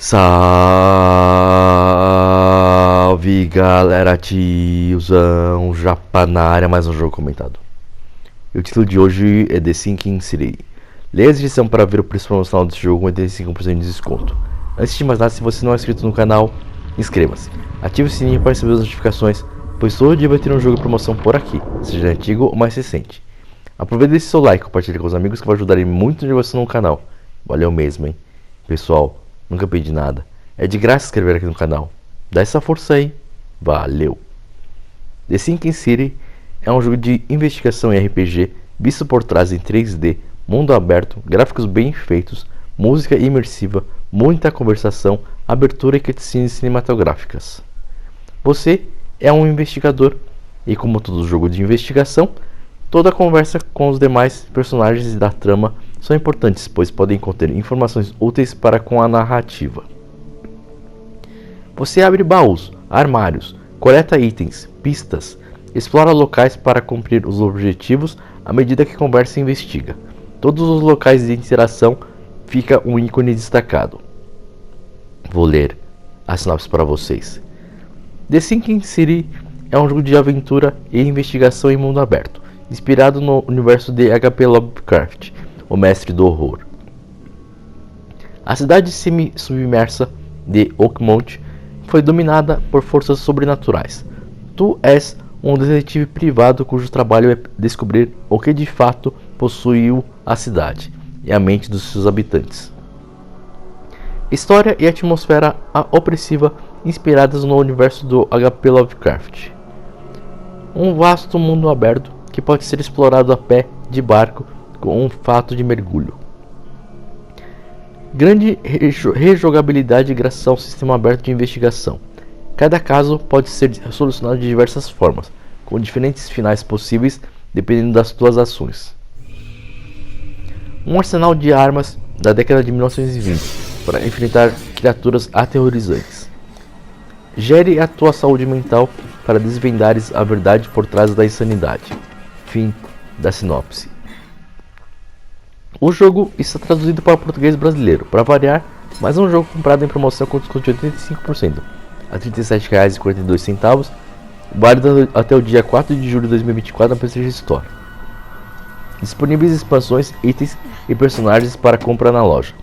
Salve galera, Tiozão, Japa na área, mais um jogo comentado. E o título de hoje é Inscreva-se. Leia a descrição para ver o preço promocional desse jogo com 85% de desconto. Antes de mais nada, se você não é inscrito no canal, inscreva-se. Ative o sininho para receber as notificações, pois todo dia vai ter um jogo de promoção por aqui, seja antigo ou mais recente. Aproveite e deixe seu like, compartilhe com os amigos que vai ajudar muito a divulgação no canal. Valeu mesmo, hein? Pessoal, nunca pedi nada. É de graça se inscrever aqui no canal. Dá essa força aí. Valeu! The Sinking City é um jogo de investigação e RPG visto por trás em 3D, mundo aberto, gráficos bem feitos, música imersiva, muita conversação, abertura e cutscenes cinematográficas. Você é um investigador e, como todo jogo de investigação, toda a conversa com os demais personagens da trama são importantes, pois podem conter informações úteis para com a narrativa. Você abre baús, armários, coleta itens, pistas, explora locais para cumprir os objetivos à medida que conversa e investiga. Todos os locais de interação fica um ícone destacado. Vou ler a sinopse para vocês. The Sinking City é um jogo de aventura e investigação em mundo aberto, inspirado no universo de H.P. Lovecraft, o mestre do horror. A cidade semi-submersa de Oakmont foi dominada por forças sobrenaturais. Tu és um detetive privado cujo trabalho é descobrir o que de fato possuiu a cidade e a mente dos seus habitantes. História e atmosfera opressiva inspiradas no universo do H.P. Lovecraft. Um vasto mundo aberto que pode ser explorado a pé, de barco, com um fato de mergulho. Grande rejogabilidade graças ao sistema aberto de investigação. Cada caso pode ser solucionado de diversas formas, com diferentes finais possíveis dependendo das suas ações. Um arsenal de armas da década de 1920 para enfrentar criaturas aterrorizantes. Gere a tua saúde mental para desvendares a verdade por trás da insanidade. Fim da sinopse. O jogo está traduzido para o português brasileiro, para variar, mas é um jogo comprado em promoção com desconto de 85%, a R$ 37,42, válido até o dia 4 de julho de 2024 na PlayStation Store. Disponíveis expansões, itens e personagens para compra na loja.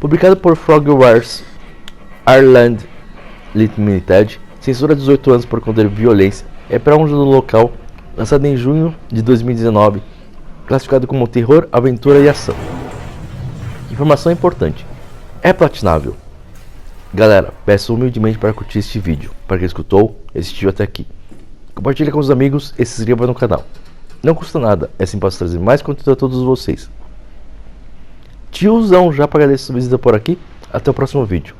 Publicado por Frogwares Ireland Limited, censura 18 anos por conter violência, é para um jogo local, lançado em junho de 2019, classificado como terror, aventura e ação. Informação importante: é platinável. Galera, peço humildemente para curtir este vídeo, para quem escutou e assistiu até aqui. Compartilhe com os amigos e se inscreva no canal. Não custa nada, é assim posso trazer mais conteúdo a todos vocês. Tiozão, já agradeço a sua visita por aqui, até o próximo vídeo.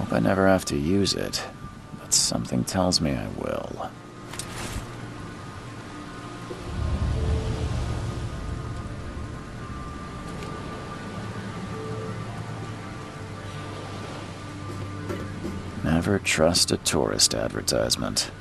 Hope I never have to use it, but something tells me I will. Never trust a tourist advertisement.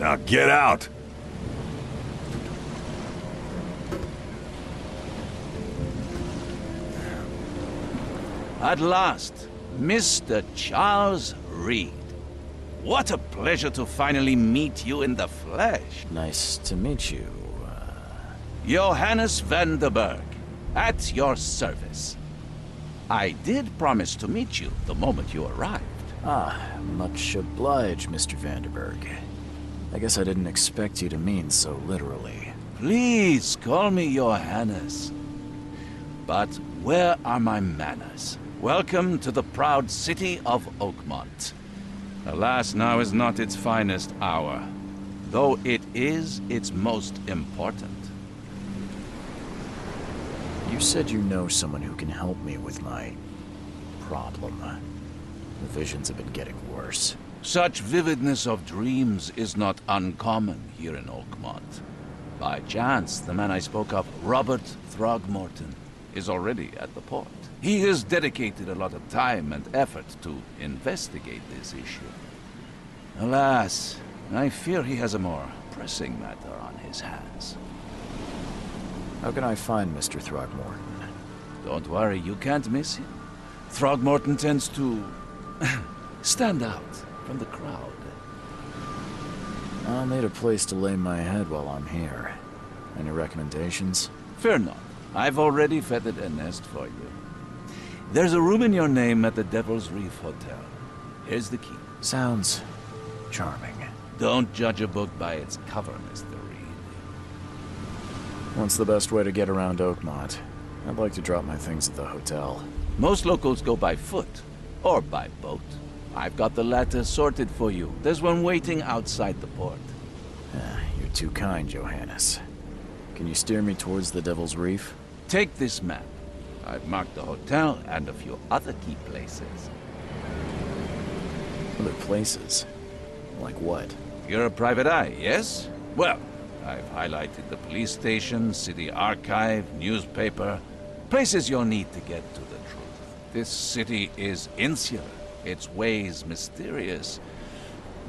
Now get out! At last, Mr. Charles Reed. What a pleasure to finally meet you in the flesh. Nice to meet you. Johannes van der Berg, at your service. I did promise to meet you the moment you arrived. Much obliged, Mr. Vanderberg. I guess I didn't expect you to mean so literally. Please call me Johannes. But where are my manners? Welcome to the proud city of Oakmont. Alas, now is not its finest hour, though it is its most important. You said you know someone who can help me with my problem. The visions have been getting worse. Such vividness of dreams is not uncommon here in Oakmont. By chance, the man I spoke of, Robert Throgmorton, is already at the port. He has dedicated a lot of time and effort to investigate this issue. Alas, I fear he has a more pressing matter on his hands. How can I find Mr. Throgmorton? Don't worry, you can't miss him. Throgmorton tends to stand out from the crowd. I'll need a place to lay my head while I'm here. Any recommendations? Fear not. I've already feathered a nest for you. There's a room in your name at the Devil's Reef Hotel. Here's the key. Sounds charming. Don't judge a book by its cover, Mr. Reed. What's the best way to get around Oakmont? I'd like to drop my things at the hotel. Most locals go by foot, or by boat. I've got the latter sorted for you. There's one waiting outside the port. You're too kind, Johannes. Can you steer me towards the Devil's Reef? Take this map. I've marked the hotel and a few other key places. Other places? Like what? You're a private eye, yes? Well, I've highlighted the police station, city archive, newspaper, places you'll need to get to the truth. This city is insular, its ways mysterious.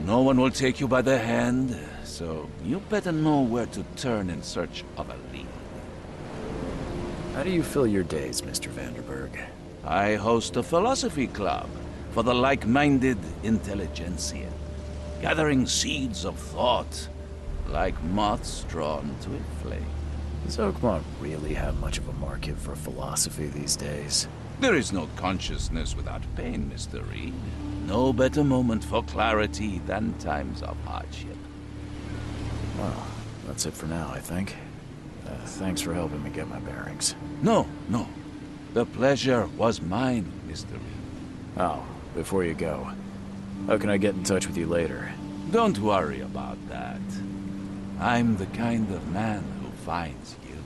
No one will take you by the hand, so you better know where to turn in search of a lead. How do you fill your days, Mr. Vanderberg? I host a philosophy club for the like-minded intelligentsia, gathering seeds of thought like moths drawn to a flame. Does Oakmont really have much of a market for philosophy these days? There is no consciousness without pain, Mr. Reed. No better moment for clarity than times of hardship. Well, that's it for now, I think. Thanks for helping me get my bearings. No. The pleasure was mine, Mr. Reed. Oh, before you go, how can I get in touch with you later? Don't worry about that. I'm the kind of man who finds you.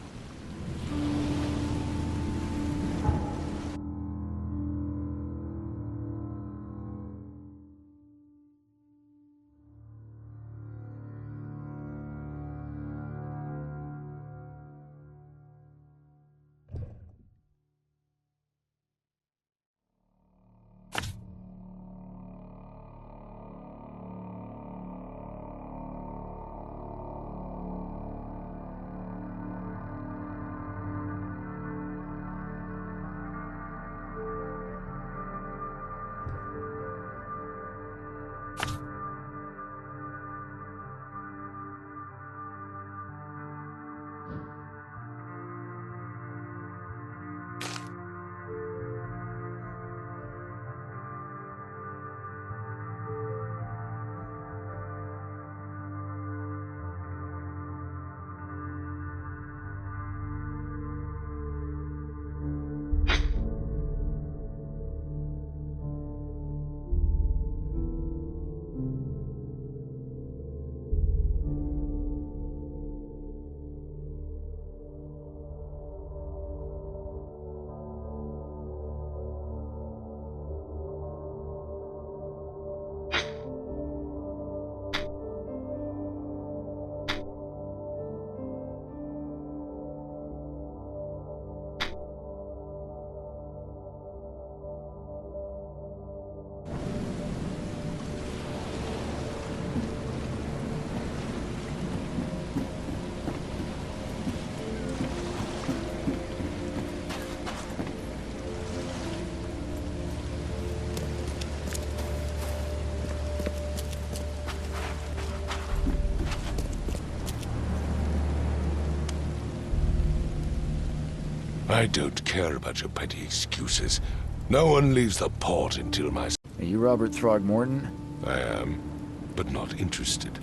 I don't care about your petty excuses. No one leaves the port until my... Are you Robert Throgmorton? I am, but not interested.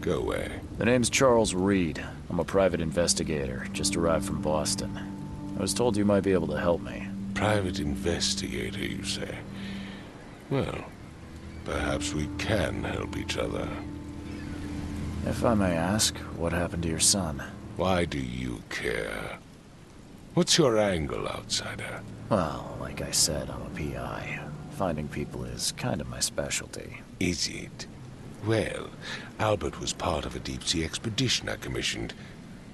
Go away. The name's Charles Reed. I'm a private investigator, just arrived from Boston. I was told you might be able to help me. Private investigator, you say? Well, perhaps we can help each other. If I may ask, what happened to your son? Why do you care? What's your angle, outsider? Well, like I said, I'm a PI. Finding people is kind of my specialty. Is it? Well, Albert was part of a deep-sea expedition I commissioned.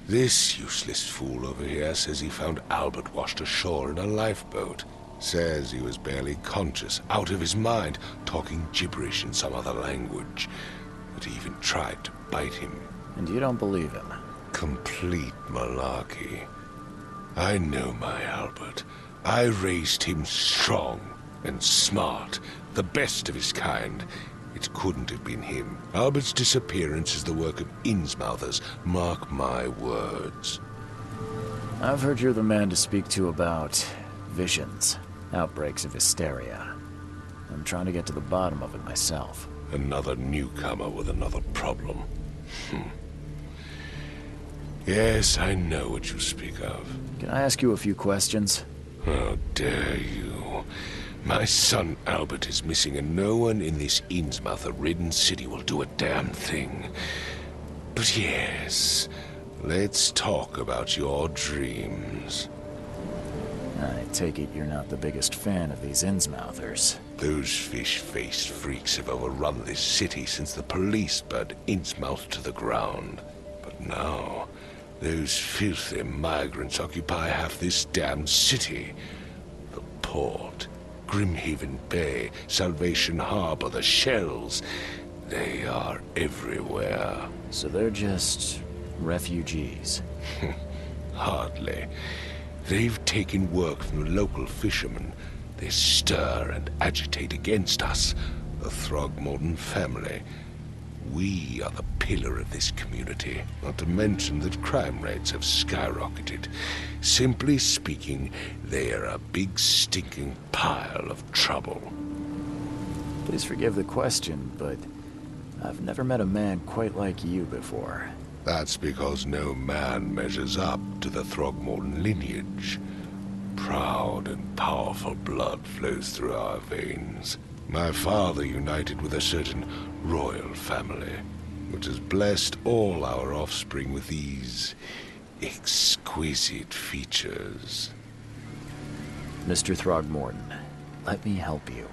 This useless fool over here says he found Albert washed ashore in a lifeboat. Says he was barely conscious, out of his mind, talking gibberish in some other language. That he even tried to bite him. And you don't believe him? Complete malarkey. I know my Albert. I raised him strong and smart, the best of his kind. It couldn't have been him. Albert's disappearance is the work of Innsmouthers, mark my words. I've heard you're the man to speak to about visions, outbreaks of hysteria. I'm trying to get to the bottom of it myself. Another newcomer with another problem. Yes, I know what you speak of. Can I ask you a few questions? How dare you? My son Albert is missing, and no one in this Innsmouther-ridden city will do a damn thing. But yes, let's talk about your dreams. I take it you're not the biggest fan of these Innsmouthers. Those fish-faced freaks have overrun this city since the police burned Innsmouth to the ground. But now, those filthy migrants occupy half this damned city. The port, Grimhaven Bay, Salvation Harbor, the shells. They are everywhere. So they're just refugees. Hardly. They've taken work from the local fishermen. They stir and agitate against us, the Throgmorton family. We are the pillar of this community, not to mention that crime rates have skyrocketed. Simply speaking, they are a big stinking pile of trouble. Please forgive the question, but I've never met a man quite like you before. That's because no man measures up to the Throgmorton lineage. Proud and powerful blood flows through our veins. My father united with a certain royal family, which has blessed all our offspring with these exquisite features. Mr. Throgmorton, let me help you.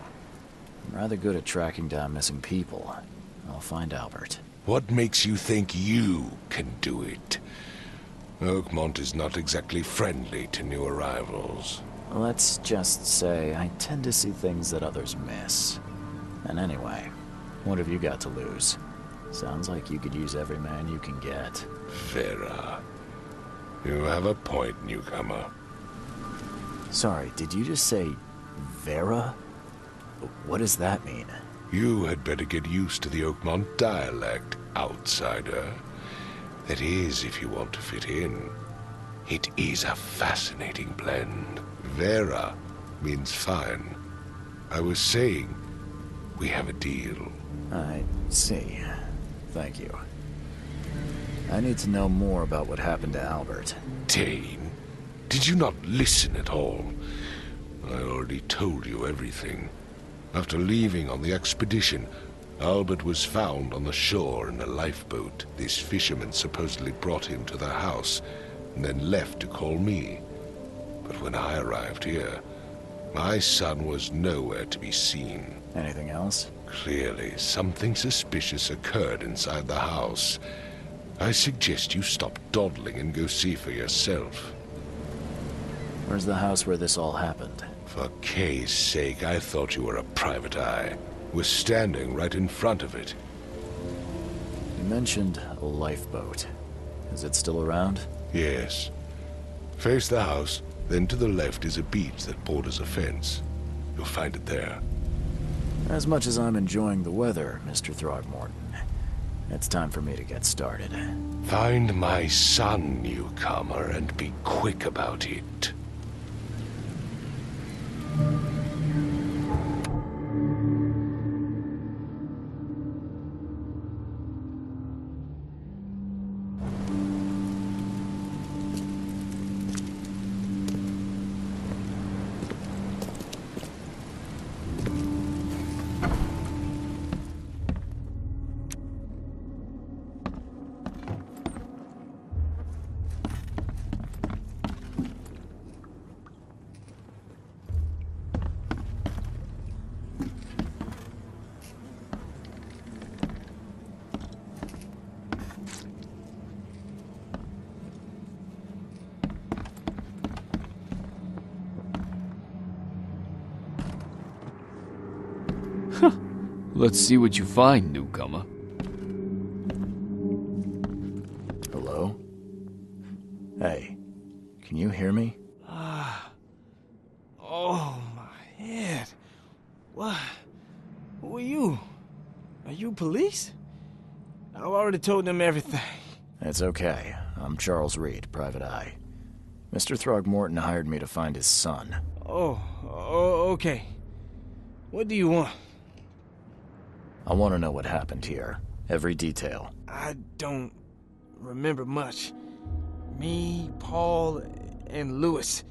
I'm rather good at tracking down missing people. I'll find Albert. What makes you think you can do it? Oakmont is not exactly friendly to new arrivals. Let's just say I tend to see things that others miss. And anyway, what have you got to lose? Sounds like you could use every man you can get. Vera. You have a point, newcomer. Sorry, did you just say Vera? What does that mean? You had better get used to the Oakmont dialect, outsider. That is, if you want to fit in. It is a fascinating blend. Vera means fine. I was saying, we have a deal. I see. Thank you. I need to know more about what happened to Albert. Dane, did you not listen at all? I already told you everything. After leaving on the expedition, Albert was found on the shore in a lifeboat. This fisherman supposedly brought him to their house, and then left to call me. But when I arrived here, my son was nowhere to be seen. Anything else? Clearly, something suspicious occurred inside the house. I suggest you stop dawdling and go see for yourself. Where's the house where this all happened? For Kay's sake, I thought you were a private eye. We're standing right in front of it. You mentioned a lifeboat. Is it still around? Yes. Face the house, then to the left is a beach that borders a fence. You'll find it there. As much as I'm enjoying the weather, Mr. Throgmorton, it's time for me to get started. Find my son, newcomer, and be quick about it. Let's see what you find, newcomer. Hello? Hey, can you hear me? Oh, my head. What? Who are you? Are you police? I've already told them everything. It's okay. I'm Charles Reed, Private Eye. Mr. Throgmorton hired me to find his son. Oh, okay. What do you want? I want to know what happened here. Every detail. I don't remember much. Me, Paul, and Lewis.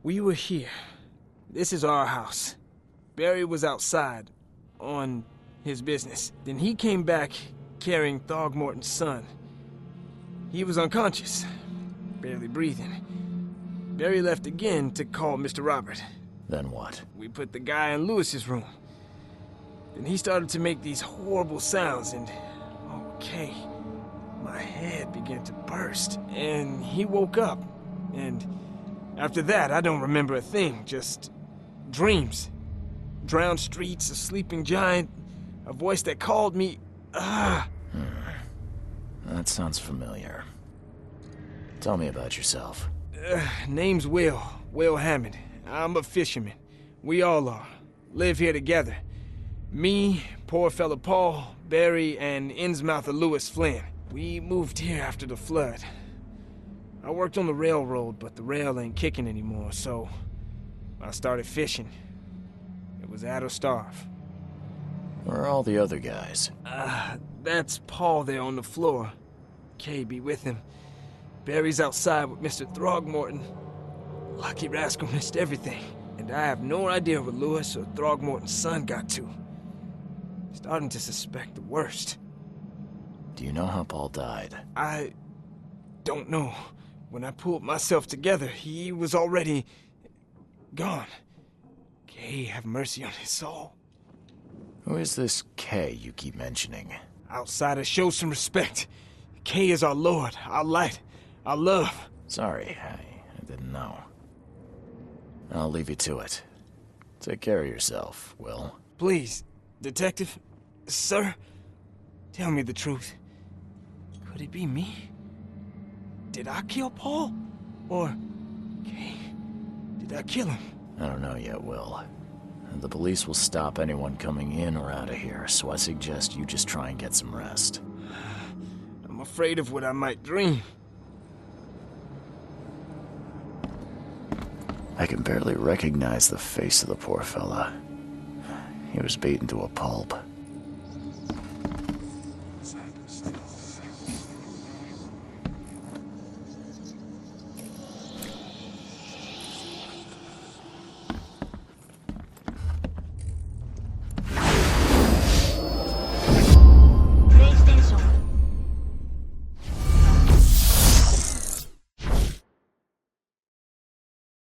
We were here. This is our house. Barry was outside, on his business. Then he came back carrying Throgmorton's son. He was unconscious, barely breathing. Barry left again to call Mr. Robert. Then what? We put the guy in Lewis's room. Then he started to make these horrible sounds and... okay. My head began to burst, and he woke up. And after that, I don't remember a thing, just dreams. Drowned streets, a sleeping giant, a voice that called me... That sounds familiar. Tell me about yourself. Name's Will Hammond. I'm a fisherman. We all are. Live here together. Me, poor fella Paul, Barry, and Innsmouther Lewis Flynn. We moved here after the flood. I worked on the railroad, but the rail ain't kicking anymore, so I started fishing. It was at or starve. Where are all the other guys? That's Paul there on the floor. Kay be with him. Barry's outside with Mr. Throgmorton. Lucky rascal missed everything, and I have no idea where Lewis or Throgmorton's son got to. Starting to suspect the worst. Do you know how Paul died? I don't know. When I pulled myself together, he was already gone. Kay have mercy on his soul. Who is this Kay you keep mentioning? Outsiders, show some respect. Kay is our lord, our light, our love. Sorry, I didn't know. I'll leave you to it. Take care of yourself, Will. Please, detective, sir, tell me the truth. Could it be me? Did I kill Paul? Or, Kay, did I kill him? I don't know yet, Will. The police will stop anyone coming in or out of here, so I suggest you just try and get some rest. I'm afraid of what I might dream. I can barely recognize the face of the poor fella. He was beaten to a pulp.